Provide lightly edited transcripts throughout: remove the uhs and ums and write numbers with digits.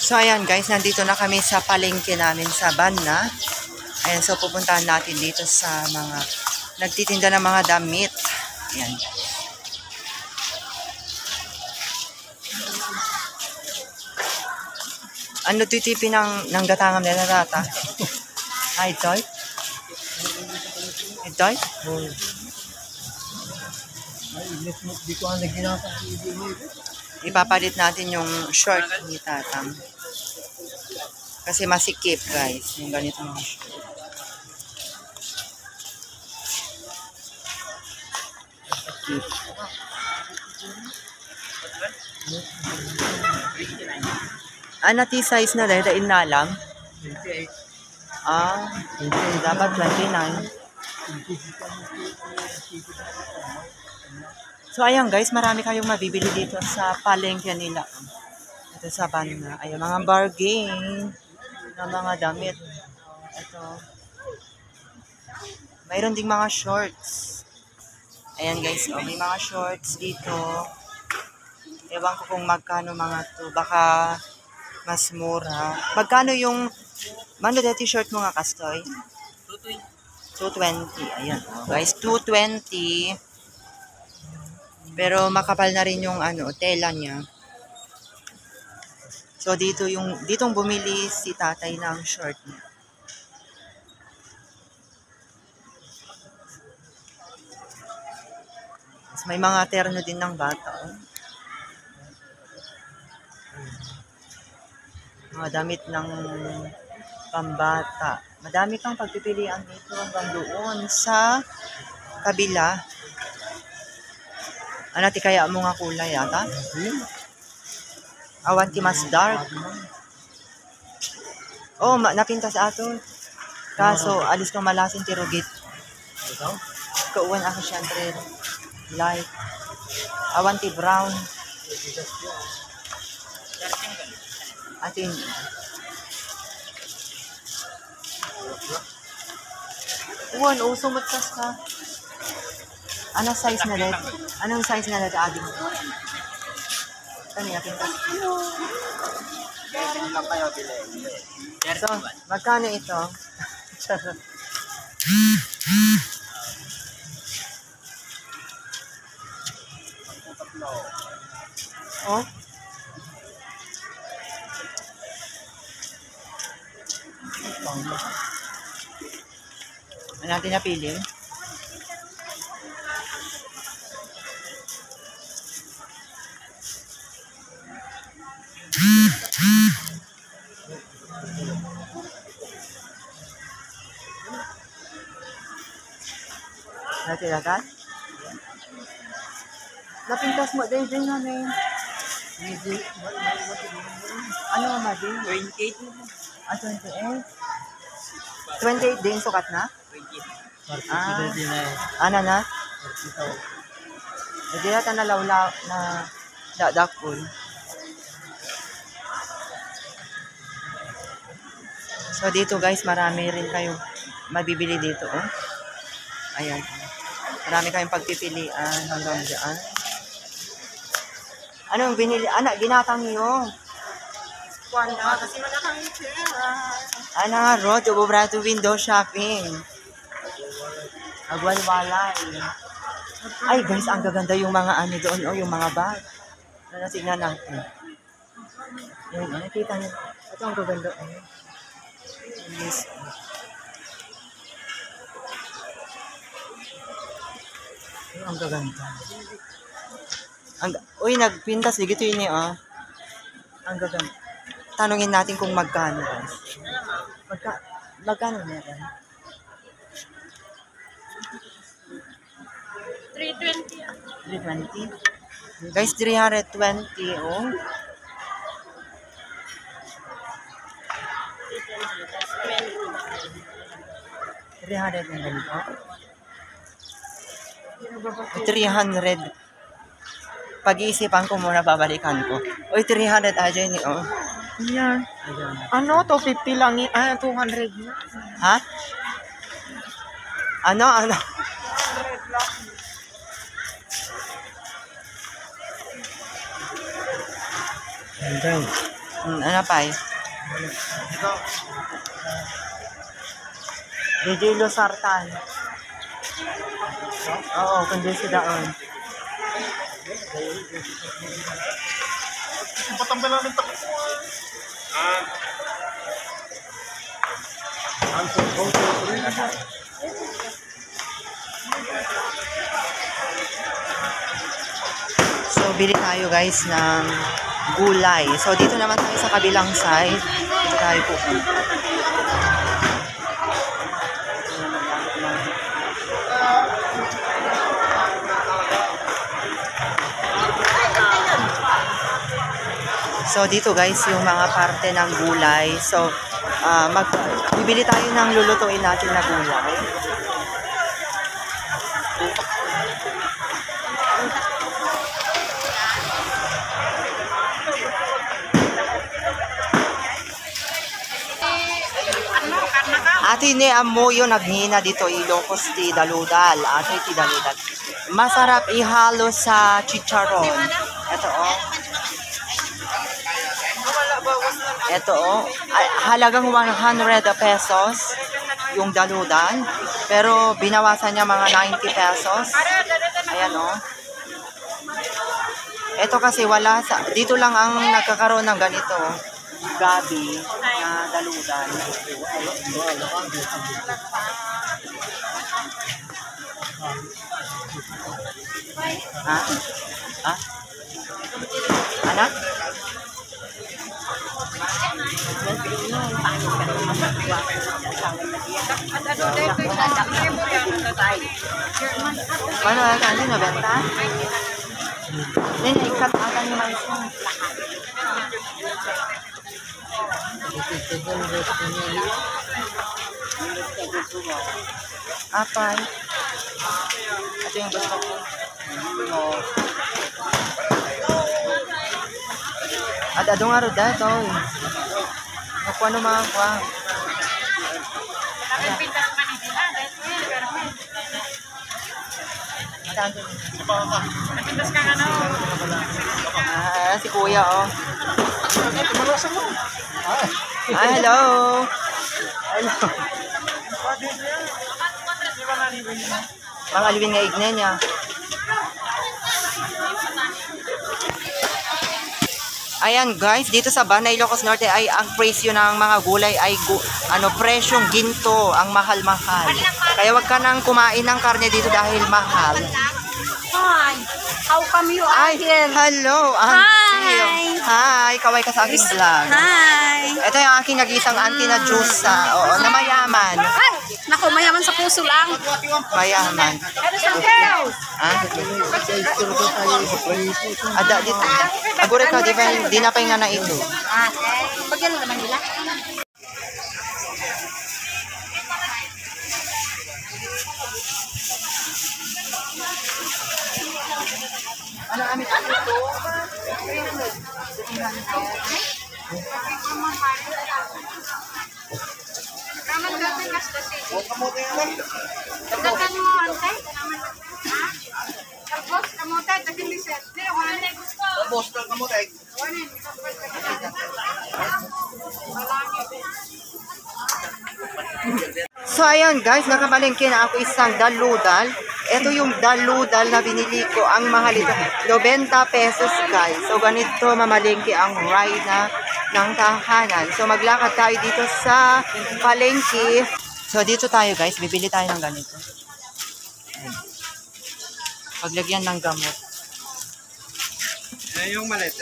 So ayan guys, nandito na kami sa palengke namin sa Banna. Ayan, so pupuntahan natin dito sa mga nagtitinda ng mga damit. Ayan. Ano titipi ng gatangam nila data? Ay, itoy? Itoy? Ipapalit natin yung short ni Tatam. Kasi masikip guys, yung ganito mga short. Ti size na dahil dain na lang. Dapat 29. So ayan guys, marami kayong mabibili dito sa palengke nila. Ito sa Banna. Ayan, mga bargain na mga damit. Ito. Mayroon ding mga shorts. Ayan guys, may mga shorts dito. Ewan ko kung magkano mga to. Baka mas mura. Magkano yung mano dati t-shirt mo nga, Kastoy? 220. Ayan. Guys, 220. Pero makapal na rin yung tela niya. So ditong bumili si tatay ng short niya. May mga terno din ng bata. Mga damit ng pambata. Madami kang pagpipilian dito hanggang doon sa kabila. Ti kaya mo nga kulay yata? Awan ti mas dark. Napinta sa ato. Kaso, alis kang malasin ti rugit. Kauwan ako siyempre. Light. Awan ti brown. Atin. Uwan, sumutas ka. Anong size na dad? Anong size na dad ading? Kani akin ka. So, magkano ito? Oh? Ano natin napili? Natilakat? Napintas mo din namin. Ano nga din? 28. 28? 28 din, sukat na? 28. Ano na? Hindi yata nalawlaw na dadakul. So dito guys, marami rin kayong mabibili dito. Ayan. Marami kayong pagpipilian hanggang dyan. Anong binili? Ginatang nyo. Kasi malakang pera. Road, ububrato window shopping. Agwalwalay. Ay guys, ang gaganda yung mga doon, yung mga bag. Tignan natin. Yan, nakita nyo. Ito ang gaganda. Yes. Ang gaganda. Nagpintas. Dito yun ang gaganda. Tanungin natin kung magkano. Magkano meron? 320. 320? Guys, 320 300 ng ganito. 300. pag-iisipan ko muna, babalikan ko. Uy, 300 aja ni, oh. Yan. Ano, 250 lang eh. 200 na. Ha? Ano? Ano pa eh? Ito. DJ Losartan. Oo, kundi si Daon. Patambalan ng takot. So, bili tayo guys ng gulay. So, dito naman tayo sa kabilang side. Dito tayo pupunta. So, dito guys, yung mga parte ng gulay. So, bibili tayo ng lulutuin natin na gulay. Ate ni amoyo naghina dito Ilocos ti daludal. Ate ti daludal. Masarap ihalo sa chicharon. Ito oh. Ito oh. Halagang 100 pesos yung daludal. Pero binawasan niya mga 90 pesos. Ayan oh. Ito kasi wala sa dito lang ang nagkakaroon ng ganito. Gabi na daludan. Ha? Ha? Anak? Paano ka? Ano na benta? Hindi, ikat ata ni Maison. Apay. Ito yung gusto ko. At adong araw dito. Nakuha no mga kuha. Si kuya oh. Hello. Hello. Mga alwin nga igne niya. Ayan guys, dito sa Banay, Ilocos Norte ay ang presyo ng mga gulay ay presyong ginto, ang mahal-mahal. Kaya wag ka nang kumain ng karne dito dahil mahal. Hi. How come you are here? Hello, auntie. Hi, kaway ka sa aking vlog. Hi. Ito yung aking nag-isang auntie na juice, na mayaman. Ay, naku, mayaman sa puso lang. Mayaman. Ada dito. Agure ka, di na pa nga na ito. Pagyan naman nila. Ano amin ito? So ayan guys, nakabalengke na ako isang daludal. Ito yung daludal na binili ko. Ang mahal ito, 90 pesos guys. So ganito mamalengke ang ride na ng tahanan. So maglakad tayo dito sa palengke. So dito tayo guys, bibili tayo ng ganito. Paglagyan ng gamot. Yung malit,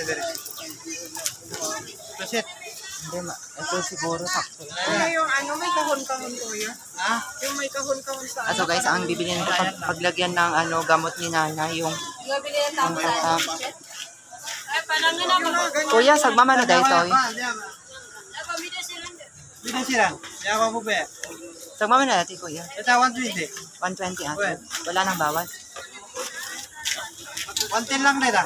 Prosit. Hindi, ito siguro sakto. Yung may kahon-kahon ko yun. Ha? Yung may kahon-kahon sa So guys, ang bibilihan ko paglagyan ng gamot ni Nana, yung tatak. Kuya, sagmama na dahil ito. Bilang sila. Kaya ako po ba? Sagmama na natin kuya. Ito, 120. 120 ate. Wala nang bawas. 110 lang na ito.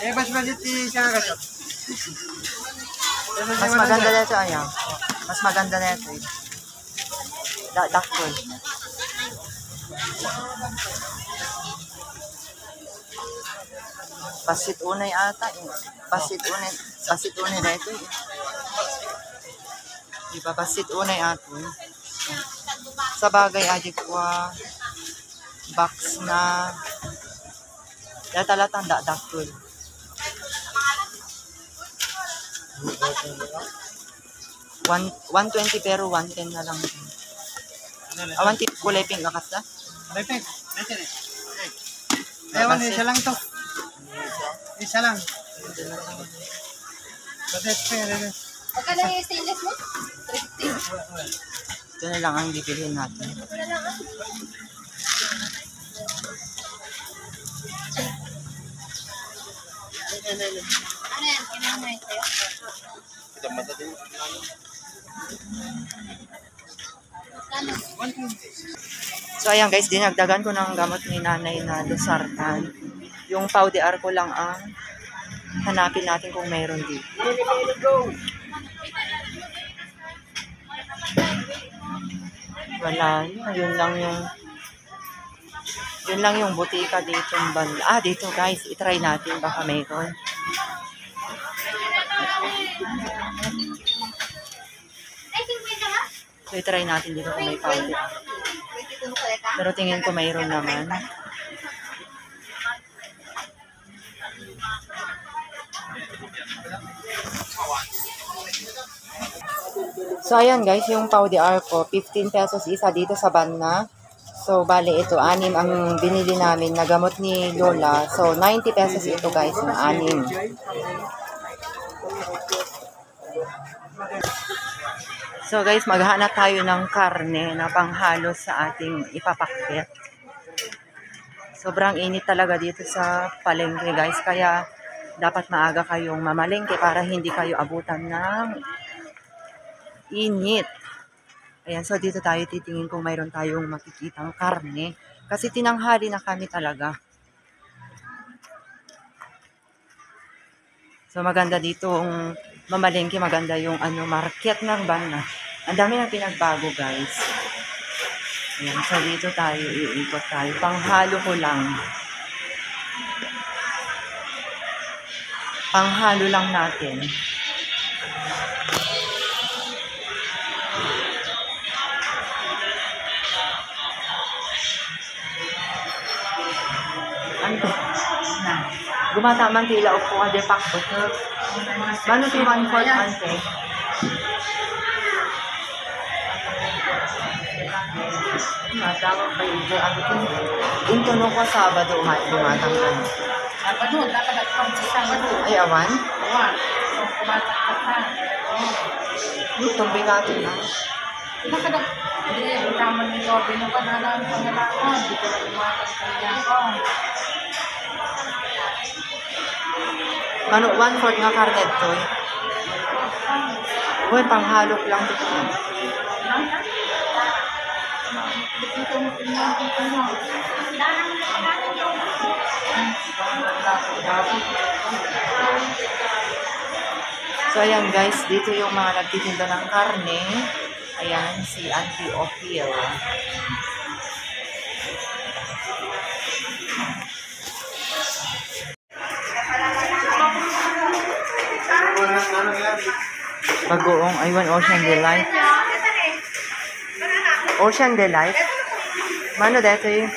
Eh, mas budget siya nga kasi. Mas maganda na ito, ayaw. Mas maganda na ito. Dakol. Pasit unay ata. Pasit unay na ito. Diba, pasit unay ato. Sa bagay, adik ko, box na talatang dakol. 120 pero 110 na lang. Awan tip kulay pink akas na. Perfect. Ewan, isa lang to. Isa lang. Budget pero. Magkano yung stainless mo? Ito na lang ang bibilhin natin. Ano yan? Kailangan mo ito sa'yo? So ayan guys, dinagdagan ko ng gamot ni nanay na Losartan. Yung powder ko lang ang hanapin natin kung mayroon dito. Wala. Yun lang yung butika dito. Dito guys, itry natin baka mayroon. So itry natin dito kung may powder. Pero tingin ko mayroon naman. So ayan guys, yung powder ko, 15 pesos isa dito sa Banna. So bale ito, 6 ang binili namin na gamot ni Lola. So 90 pesos ito guys, yung 6. So guys, maghanap tayo ng karne na panghalo sa ating ipapakbet. Sobrang init talaga dito sa palengke guys, kaya dapat maaga kayong mamalengke para hindi kayo abutan ng init. Ayan, so dito tayo titingin kung mayroon tayong makikitang karne. Kasi tinanghali na kami talaga. So maganda dito mamalengke, maganda yung market ng Banna. Ang dami na pinagbago guys. Ayan, so dito tayo, iikot tayo. Panghalo ko lang. Panghalo lang natin. Ano? Gumatamang tila o po ade pakbot. Mano si 1/4 ante? Matawag pa yung ano ko. Intono ko Sabado gumatang ka. Sabado, dapat nagpang sa Sabado. Ay, awan? Awan. So, kumatak ka. Tumbay natin na. Nakadag. Hindi, tama ni Robin ang panalang pangalangan. Hindi ko na kumatak sa niya ko. Ano, 1/4 nga karnet to eh. Uy, panghalok lang dito. So, ayan guys, dito yung mga nagtitinda ng karne. Ayan, si Auntie Ophir. Bagoong, aywan, Ocean Delight. Ocean Delight. Mano dito eh?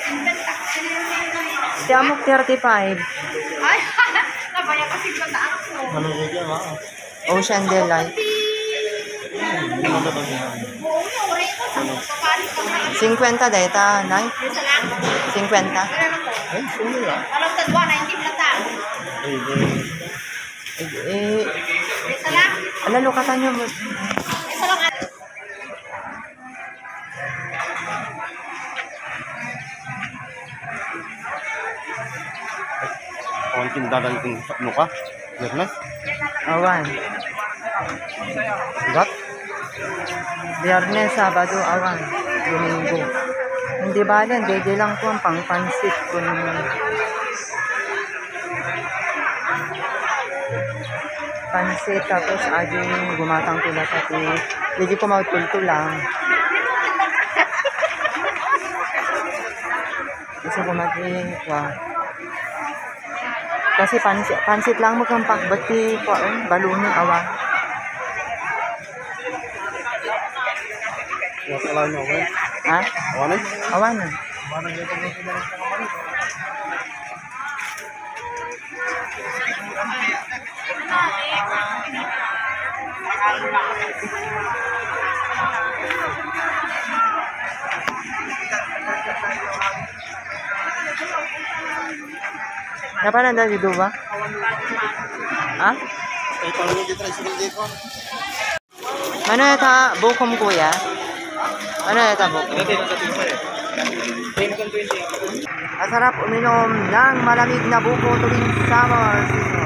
Siya mo 35. Ay, nabaya kasi ko na ako. Ocean Delight. 50 data, nay? 50. Walang tadwa, 90 na ta. Isa lang. Lukatan nyo mo. Isa lang. Kaunting dadang kung ano ka? Biyernes? Awan. Gat? Biyernes, Sabado, awan. Domingo. Hindi ba din, dede lang po ang pangpansit ko. Pansit, tapos aging gumatang tula pati. Hindi ko mautulto lang. Gusto ko mag-iwa. Kasi pansit lang mo kang pakbati ko, balon yung awa. Wala na ako. Ha? Wala? Awan na. Napaan na dito ba? Ha? Ay, pangalan dito rin sa ko. Ano yata bukom kuya? Ano yata bukom? Masarap uminom ng malamig na buko tuwing summer season.